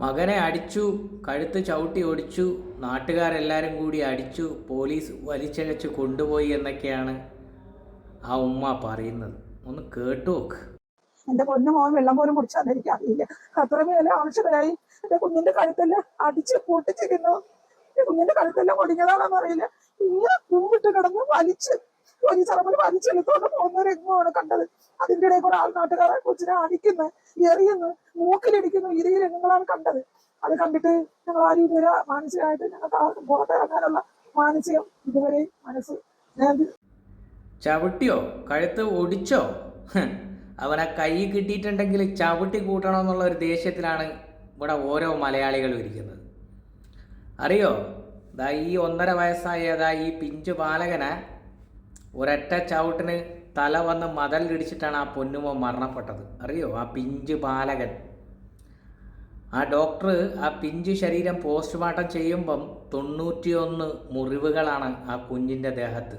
മകനെ അടിച്ചു, കഴുത്ത് ചവിട്ടി ഒടിച്ചു, നാട്ടുകാരെല്ലാവരും കൂടി അടിച്ചു, പോലീസ് വലിച്ചഴച്ച് കൊണ്ടുപോയി എന്നൊക്കെയാണ് ആ ഉമ്മ പറയുന്നത്. ഒന്ന് കേട്ടു നോക്ക്. എന്റെ പൊന്നു മോൻ വെള്ളം പോലും കുടിച്ചാൽ എനിക്ക് അറിയില്ല. അത്രമേലെ ആവശ്യമായി എന്റെ കുഞ്ഞിന്റെ കഴുത്തെല്ലാം അടിച്ച് പൊട്ടിച്ചിരുന്നു. എന്റെ കുഞ്ഞിന്റെ കഴുത്തെല്ലാം ഒടിഞ്ഞതാണെന്ന് അറിയില്ല. ഇങ്ങനെ കുമ്പിട്ട് കിടന്ന് വലിച്ച് പോലീസറമ്പിൽ വലിച്ചെടുത്തോണ്ട് പോകുന്ന ഒരു രംഗമാണ് കണ്ടത്. അതിന്റെ ഇടയിൽ കൂടെ നാട്ടുകാരെ കൊച്ചിനെ അടിക്കുന്നു, എറിയുന്നു, മൂക്കിലിടിക്കുന്നു. ഈ രംഗങ്ങളാണ് കണ്ടത്. അത് കണ്ടിട്ട് ഞങ്ങൾ ആരും ഇതുവരെ മാനസികമായിട്ട് ഞങ്ങൾക്ക് പുറത്തിറങ്ങാനുള്ള മാനസികം ഇതുവരെ മനസ്സ് ചവിട്ടിയോ കഴുത്ത് ഒടിച്ചോ? അവനെ കൈ കിട്ടിയിട്ടുണ്ടെങ്കിൽ ചവിട്ടി കൂട്ടണമെന്നുള്ള ഒരു ദേഷ്യത്തിലാണ് ഇവിടെ ഓരോ മലയാളികളും ഇരിക്കുന്നത്. അറിയോ, ഈ 1.5 വയസ്സായ ഈ പിഞ്ചു ബാലകനെ ഒരൊറ്റ ചവിട്ടിന് തല വന്ന് മതിലിടിച്ചിട്ടാണ് ആ പൊന്നുമോൻ മരണപ്പെട്ടത്. അറിയോ, ആ പിഞ്ചു ബാലകൻ. ആ ഡോക്ടർ ആ പിഞ്ചു ശരീരം പോസ്റ്റ്മോർട്ടം ചെയ്യുമ്പം 91 മുറിവുകളാണ് ആ കുഞ്ഞിൻ്റെ ദേഹത്ത്.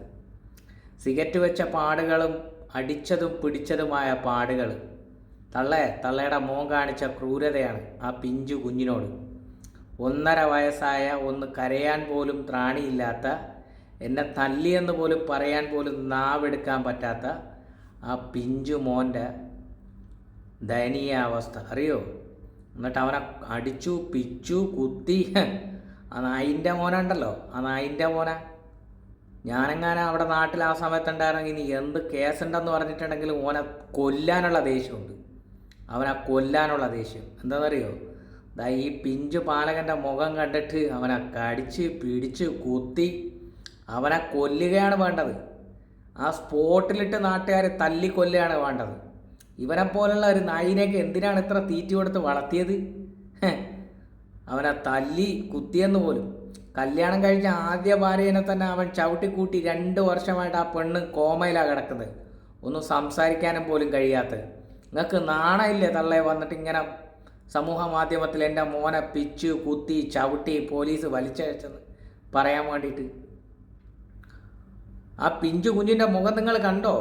സിഗരറ്റ് വെച്ച പാടുകളും അടിച്ചതും പിടിച്ചതുമായ പാടുകൾ. തള്ളയുടെ മോൻ കാണിച്ച ക്രൂരതയാണ് ആ പിഞ്ചു കുഞ്ഞിനോട്. 1.5 വയസ്സായ, ഒന്ന് കരയാൻ പോലും ത്രാണിയില്ലാത്ത, എന്നെ തല്ലിയെന്ന് പോലും പറയാൻ പോലും നാവെടുക്കാൻ പറ്റാത്ത ആ പിഞ്ചു മോൻ്റെ ദയനീയ അവസ്ഥ അറിയോ. എന്നിട്ട് അവനെ അടിച്ചു, പിച്ചു, കുത്തി. ആ നായിൻ്റെ മോനുണ്ടല്ലോ, ആ നായിൻ്റെ മോനെ ഞാനെങ്ങാനും അവിടെ നാട്ടിൽ ആ സമയത്തുണ്ടായിരുന്നെങ്കിൽ ഇനി എന്ത് കേസുണ്ടെന്ന് പറഞ്ഞിട്ടുണ്ടെങ്കിലും ഓനെ കൊല്ലാനുള്ള ദേഷ്യമുണ്ട്. അവനെ കൊല്ലാനുള്ള ദേഷ്യം എന്താണെന്നറിയോ. ഈ പിഞ്ചു പാലകൻ്റെ മുഖം കണ്ടിട്ട് അവനെ കടിച്ച് പിടിച്ച് കുത്തി അവനെ കൊല്ലുകയാണ് വേണ്ടത്. ആ സ്പോട്ടിലിട്ട് നാട്ടുകാർ തല്ലിക്കൊല്ലുകയാണ് വേണ്ടത്. ഇവനെപ്പോലുള്ള ഒരു നായിനെയൊക്കെ എന്തിനാണ് ഇത്ര തീറ്റി കൊടുത്ത് വളർത്തിയത്? അവനെ തല്ലി കുത്തിയെന്ന് പോലും. കല്യാണം കഴിച്ച ആദ്യ ഭാര്യനെ തന്നെ അവൻ ചവിട്ടിക്കൂട്ടി 2 വർഷമായിട്ട് ആ പെണ്ണ് കോമയിലാണ് കിടക്കുന്നത്. ഒന്നും സംസാരിക്കാനും പോലും കഴിയാത്തത്. നിങ്ങൾക്ക് നാണമില്ലേ തള്ളയെ വന്നിട്ട് ഇങ്ങനെ സമൂഹ മാധ്യമത്തിൽ എൻ്റെ മോനെ പിച്ചു കുത്തി ചവിട്ടി പോലീസ് വലിച്ചയച്ചെന്ന് പറയാൻ വേണ്ടിയിട്ട്? ആ പിഞ്ചു കുഞ്ഞിൻ്റെ മുഖം നിങ്ങൾ കണ്ടോ?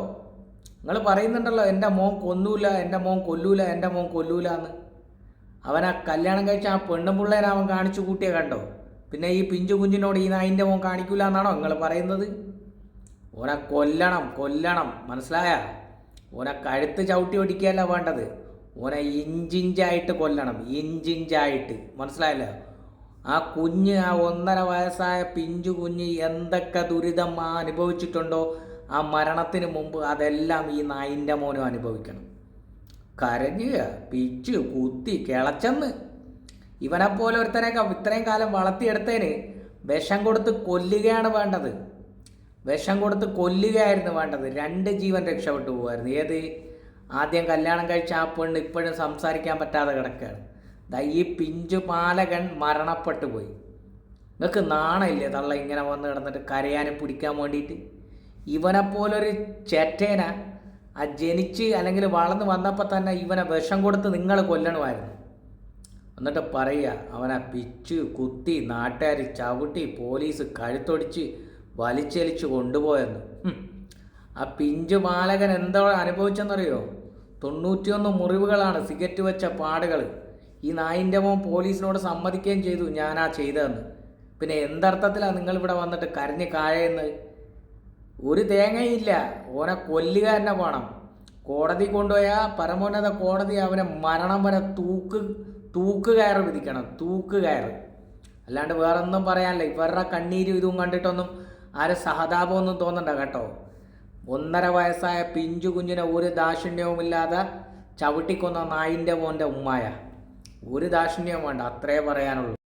നിങ്ങൾ പറയുന്നുണ്ടല്ലോ എൻ്റെ മോൻ കൊന്നൂല, എൻ്റെ മോൻ കൊല്ലൂല, എൻ്റെ മോൻ കൊല്ലൂല എന്ന്. അവൻ ആ കല്യാണം കഴിച്ച ആ പെണ്ണുപിള്ളേനെ അവൻ കാണിച്ചു കൂട്ടിയെ കണ്ടോ? പിന്നെ ഈ പിഞ്ചു കുഞ്ഞിനോട് ഈ നായിൻ്റെ മോൻ കാണിക്കൂല എന്നാണോ നിങ്ങൾ പറയുന്നത്? ഓനെ കൊല്ലണം, മനസ്സിലായ? ഓനെ കഴുത്ത് ചവിട്ടി ഒടിക്കുകയല്ല വേണ്ടത്, ഓനെ ഇഞ്ചിഞ്ചായിട്ട് കൊല്ലണം, ഇഞ്ചിഞ്ചായിട്ട്. മനസ്സിലായല്ലോ? ആ കുഞ്ഞ്, ആ 1.5 വയസ്സായ പിഞ്ചു കുഞ്ഞ് എന്തൊക്കെ ദുരിതം അനുഭവിച്ചിട്ടുണ്ടോ ആ മരണത്തിന് മുമ്പ്, അതെല്ലാം ഈ നായിൻ്റെ മോനും അനുഭവിക്കണം. കരഞ്ഞുക, പിച്ച്, കുത്തി, കിളച്ചെന്ന്. ഇവനെപ്പോലെ ഒരുത്തനെയൊക്കെ ഇത്രയും കാലം വളർത്തിയെടുത്തതിന് വിഷം കൊടുത്ത് കൊല്ലുകയാണ് വേണ്ടത്. വിഷം കൊടുത്ത് കൊല്ലുകയായിരുന്നു വേണ്ടത്. 2 ജീവൻ രക്ഷപ്പെട്ടു പോകുമായിരുന്നു. ഏത്? ആദ്യം കല്യാണം കഴിച്ച ആ പെണ്ണ് ഇപ്പോഴും സംസാരിക്കാൻ പറ്റാതെ കിടക്കുകയാണ്. ഈ പിഞ്ചു പാലകൻ മരണപ്പെട്ടു പോയി. നിങ്ങൾക്ക് നാണമില്ലേ തള്ള ഇങ്ങനെ വന്ന് കിടന്നിട്ട് കരയാനും പിടിക്കാൻ വേണ്ടിയിട്ട്? ഇവനെപ്പോലൊരു ചേറ്റേന ആ ജനിച്ച് അല്ലെങ്കിൽ വളർന്ന് വന്നപ്പോൾ തന്നെ ഇവനെ വിഷം കൊടുത്ത് നിങ്ങൾ കൊല്ലണമായിരുന്നു. എന്നിട്ട് പറയുക അവനെ പിച്ചു കുത്തി നാട്ടുകാർ ചവിട്ടി പോലീസ് കഴുത്തൊടിച്ച് വലിച്ചലിച്ച് കൊണ്ടുപോയെന്ന്. ആ പിഞ്ചു ബാലകൻ എന്തോ അനുഭവിച്ചെന്നറിയോ? 91 മുറിവുകളാണ്, സിഗരറ്റ് വെച്ച പാടുകൾ. ഈ നായിൻ്റെ മോൻ പോലീസിനോട് സമ്മതിക്കുകയും ചെയ്തു ഞാനാ ചെയ്തതെന്ന്. പിന്നെ എന്തർത്ഥത്തിലാണ് നിങ്ങളിവിടെ വന്നിട്ട് കരഞ്ഞ് കാഴയുന്നത്? ഒരു തേങ്ങയില്ല. ഓനെ കൊല്ലുക തന്നെ വേണം. കോടതി കൊണ്ടുപോയാൽ പരമോന്നത കോടതി അവനെ മരണം വരെ തൂക്ക് കയറ് വിധിക്കണം, തൂക്ക് കയറ്. അല്ലാണ്ട് വേറൊന്നും പറയാനില്ല. ഇവരുടെ കണ്ണീരും ഇതും കണ്ടിട്ടൊന്നും ആരും സഹതാപമൊന്നും തോന്നണ്ട കേട്ടോ. 1.5 വയസ്സായ പിഞ്ചു കുഞ്ഞിനെ ഒരു ദാക്ഷിണ്യവുമില്ലാതെ ചവിട്ടിക്കൊന്ന നായിൻ്റെ മോൻ്റെ ഉമ്മായ. ഒരു ദാക്ഷിണ്യവും വേണ്ട, അത്രേ പറയാനുള്ളൂ.